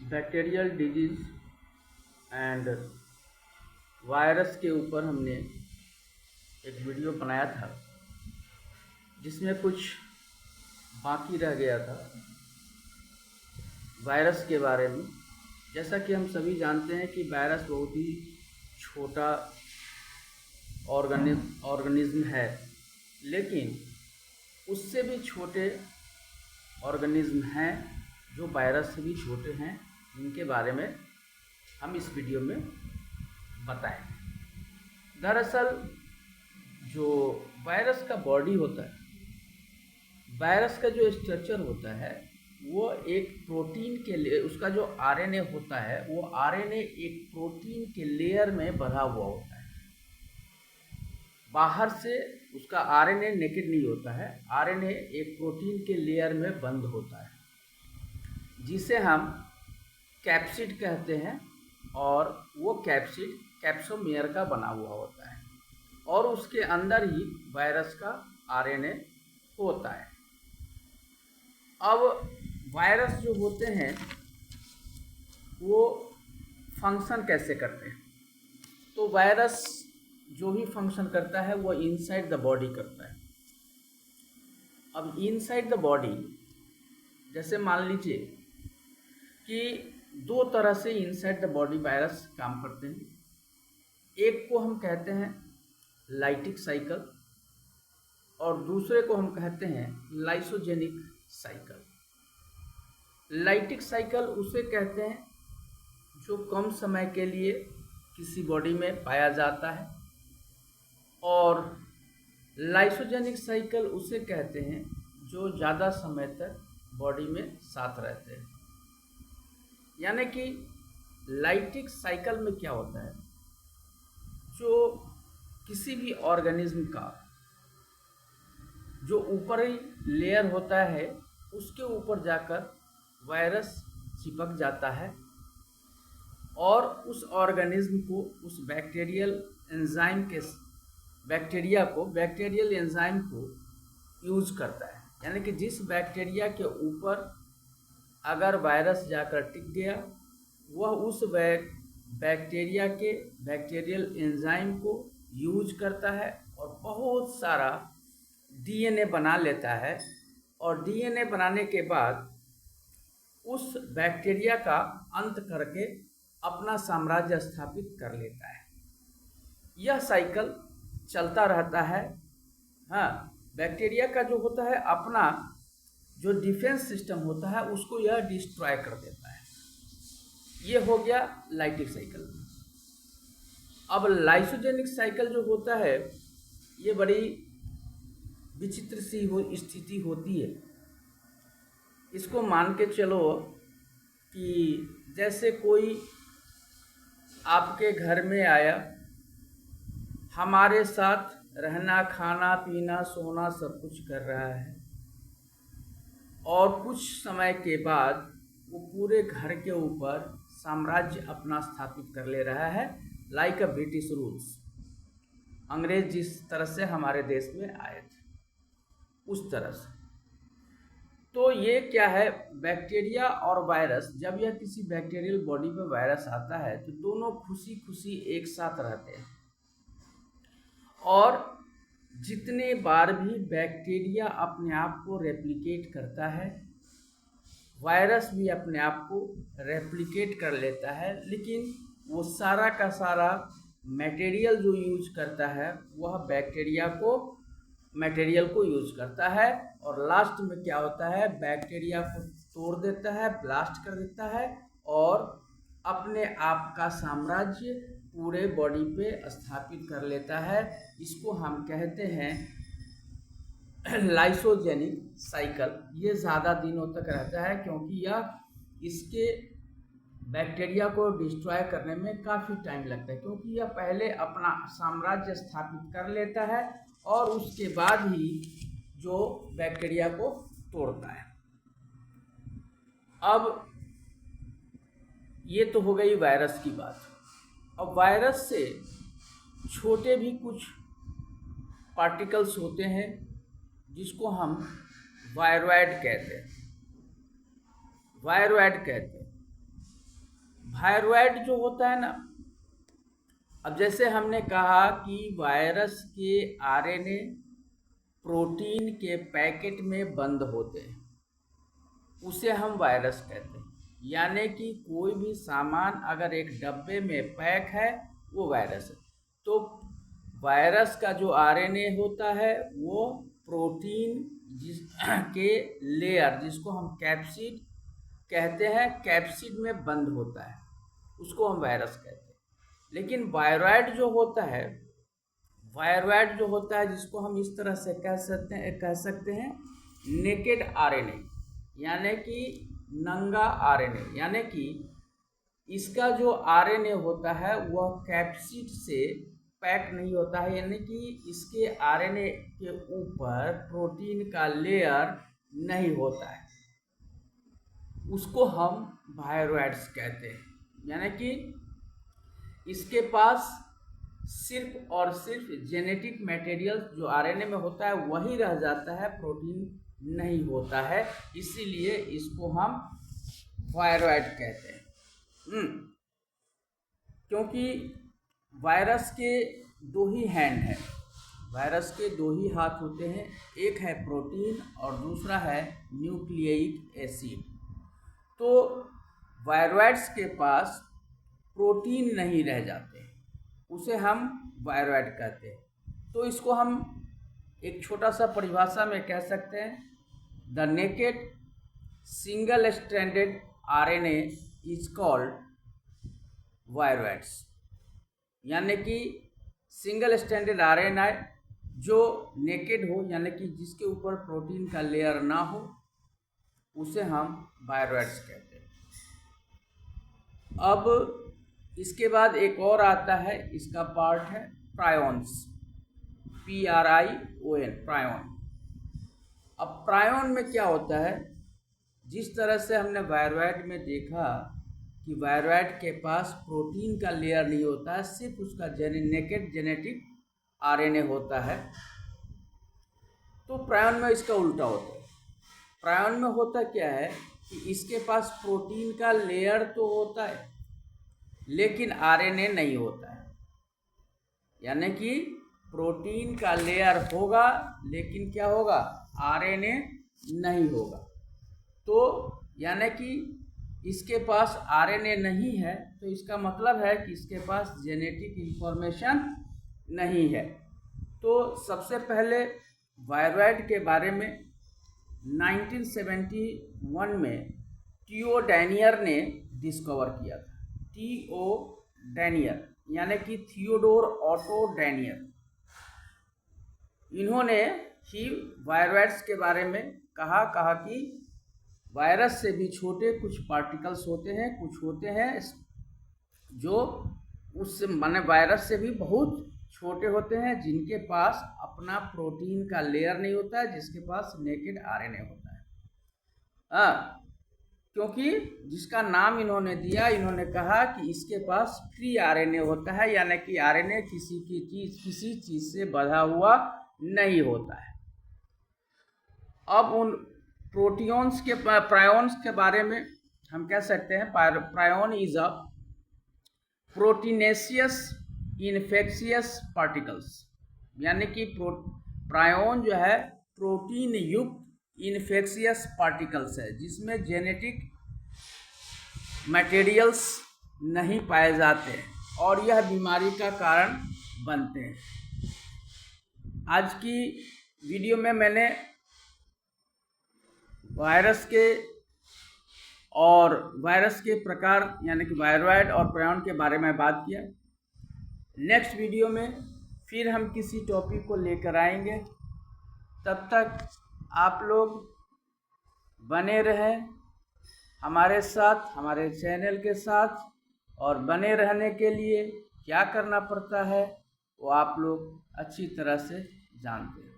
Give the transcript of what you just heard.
Bacterial disease and virus के ऊपर हमने एक वीडियो बनाया था जिसमें कुछ बाकी रह गया था वायरस के बारे में। जैसा कि हम सभी जानते हैं कि वायरस बहुत ही छोटा ऑर्गेनिज्म है, लेकिन उससे भी छोटे ऑर्गेनिज्म हैं जो वायरस से भी छोटे हैं, जिनके बारे में हम इस वीडियो में बताएंगे। दरअसल जो वायरस का बॉडी होता है, वायरस का जो स्ट्रक्चर होता है वो एक प्रोटीन के लिए, उसका जो आरएनए होता है वो आरएनए एक प्रोटीन के लेयर में बंधा हुआ होता है। बाहर से उसका आरएनए नेकेड नहीं होता है, आरएनए एक प्रोटीन के लेयर में बंद होता है जिसे हम कैप्सिड कहते हैं, और वो कैप्सिड कैप्सोमेयर का बना हुआ होता है और उसके अंदर ही वायरस का आरएनए होता है। अब वायरस जो होते हैं वो फंक्शन कैसे करते हैं? तो वायरस जो भी फंक्शन करता है वो इनसाइड द बॉडी करता है। अब इनसाइड द बॉडी जैसे मान लीजिए कि दो तरह से इनसाइड द बॉडी वायरस काम करते हैं। एक को हम कहते हैं लाइटिक साइकिल और दूसरे को हम कहते हैं लाइसोजेनिक साइकिल। लाइटिक साइकिल उसे कहते हैं जो कम समय के लिए किसी बॉडी में पाया जाता है, और लाइसोजेनिक साइकिल उसे कहते हैं जो ज़्यादा समय तक बॉडी में साथ रहते हैं। यानी कि लाइटिक साइकिल में क्या होता है, जो किसी भी ऑर्गेनिज्म का जो ऊपरी लेयर होता है उसके ऊपर जाकर वायरस चिपक जाता है और उस ऑर्गेनिज्म को, उस बैक्टीरियल एंजाइम को यूज करता है। यानी कि जिस बैक्टीरिया के ऊपर अगर वायरस जाकर टिक गया, वह उस बैक्टीरिया के बैक्टीरियल एंजाइम को यूज करता है और बहुत सारा डीएनए बना लेता है, और डीएनए बनाने के बाद उस बैक्टीरिया का अंत करके अपना साम्राज्य स्थापित कर लेता है। यह साइकिल चलता रहता है। हाँ, बैक्टीरिया का जो होता है अपना जो डिफेंस सिस्टम होता है उसको यह डिस्ट्रॉय कर देता है। ये हो गया लाइटिक साइकिल। अब लाइसोजेनिक साइकिल जो होता है ये बड़ी विचित्र सी स्थिति होती है। इसको मान के चलो कि जैसे कोई आपके घर में आया, हमारे साथ रहना, खाना पीना सोना सब कुछ कर रहा है, और कुछ समय के बाद वो पूरे घर के ऊपर साम्राज्य अपना स्थापित कर ले रहा है, लाइक अ ब्रिटिश रूल्स। अंग्रेज जिस तरह से हमारे देश में आए थे उस तरह से। तो ये क्या है, बैक्टीरिया और वायरस, जब यह किसी बैक्टीरियल बॉडी पे वायरस आता है तो दोनों खुशी खुशी एक साथ रहते हैं, और जितने बार भी बैक्टीरिया अपने आप को रेप्लिकेट करता है, वायरस भी अपने आप को रेप्लिकेट कर लेता है, लेकिन वो सारा का सारा मटेरियल जो यूज करता है वह मटेरियल को यूज करता है, और लास्ट में क्या होता है, बैक्टीरिया को तोड़ देता है, ब्लास्ट कर देता है, और अपने आप का साम्राज्य पूरे बॉडी पे स्थापित कर लेता है। इसको हम कहते हैं लाइसोजेनिक साइकिल। ये ज़्यादा दिनों तक रहता है क्योंकि यह इसके बैक्टीरिया को डिस्ट्रॉय करने में काफ़ी टाइम लगता है, क्योंकि यह पहले अपना साम्राज्य स्थापित कर लेता है और उसके बाद ही जो बैक्टीरिया को तोड़ता है। अब ये तो हो गई वायरस की बात। अब वायरस से छोटे भी कुछ पार्टिकल्स होते हैं जिसको हम वायरॉइड कहते हैं। थायराइड जो होता है ना, अब जैसे हमने कहा कि वायरस के आरएनए प्रोटीन के पैकेट में बंद होते हैं, उसे हम वायरस कहते हैं। यानी कि कोई भी सामान अगर एक डब्बे में पैक है वो वायरस है। तो वायरस का जो आरएनए होता है वो प्रोटीन के लेयर, जिसको हम कैप्सिड कहते हैं, कैप्सिड में बंद होता है, उसको हम वायरस कहते हैं। लेकिन वायरॉइड जो होता है जिसको हम इस तरह से कह सकते हैं नेकेड आरएनए, यानी कि नंगा आरएनए। यानी कि इसका जो आरएनए होता है वह कैप्सिड से पैक नहीं होता है, यानी कि इसके आरएनए के ऊपर प्रोटीन का लेयर नहीं होता है, उसको हम वायरॉइड्स कहते हैं। यानी कि इसके पास सिर्फ और सिर्फ जेनेटिक मटेरियल जो आरएनए में होता है वही रह जाता है, प्रोटीन नहीं होता है, इसीलिए इसको हम वायरॉइड कहते हैं। क्योंकि वायरस के दो ही हैंड हैं, वायरस के दो ही हाथ होते हैं, एक है प्रोटीन और दूसरा है न्यूक्लियिक एसिड। तो वायरॉइड्स के पास प्रोटीन नहीं रह जाते, उसे हम वायरॉइड कहते हैं। तो इसको हम एक छोटा सा परिभाषा में कह सकते हैं, the naked single stranded RNA is called viroids. यानी कि सिंगल स्ट्रैंडेड आरएनए जो नेकेड हो, यानी कि जिसके ऊपर प्रोटीन का लेयर ना हो, उसे हम वायरॉइड्स कहते हैं। अब इसके बाद एक और आता है, इसका पार्ट है प्रायोन्स, PRION, प्रायोन। अब प्रायोन में क्या होता है, जिस तरह से हमने वायरॉइड में देखा कि वायरॉइड के पास प्रोटीन का लेयर नहीं होता है, सिर्फ उसका नेकेड जेनेटिक आरएनए होता है, तो प्रायोन में इसका उल्टा होता है। प्रायोन में होता क्या है कि इसके पास प्रोटीन का लेयर तो होता है लेकिन आरएनए नहीं होता है। यानी कि प्रोटीन का लेयर होगा लेकिन क्या होगा, आरएनए नहीं होगा। तो यानी कि इसके पास आरएनए नहीं है, तो इसका मतलब है कि इसके पास जेनेटिक इंफॉर्मेशन नहीं है। तो सबसे पहले वायरॉइड के बारे में 1971 में टीओ डैनियर ने डिस्कवर किया था। टीओ डैनियर यानी कि थियोडोर ऑटो डैनियर, इन्होंने ही वायरॉइड्स के बारे में कहा कि वायरस से भी छोटे कुछ पार्टिकल्स होते हैं, कुछ होते हैं जो उससे माने वायरस से भी बहुत छोटे होते हैं, जिनके पास अपना प्रोटीन का लेयर नहीं होता है, जिसके पास नेकेड आरएनए होता है। क्योंकि जिसका नाम इन्होंने दिया, इन्होंने कहा कि इसके पास फ्री आरएनए होता है, यानी कि आरएनए किसी चीज से बंधा हुआ नहीं होता है। अब उन प्रोटियोन्स के प्रायोन्स के बारे में हम कह सकते हैं, prion is a proteinaceous infectious particles, यानी कि प्रायोन जो है प्रोटीन युक्त इन्फेक्शियस पार्टिकल्स है, जिसमें जेनेटिक मटेरियल्स नहीं पाए जाते और यह बीमारी का कारण बनते हैं। आज की वीडियो में मैंने वायरस के प्रकार यानी कि वायरॉइड और प्रायोन के बारे में बात किया। नेक्स्ट वीडियो में फिर हम किसी टॉपिक को लेकर आएंगे। तब तक आप लोग बने रहें हमारे साथ, हमारे चैनल के साथ, और बने रहने के लिए क्या करना पड़ता है वो आप लोग अच्छी तरह से जानते हैं।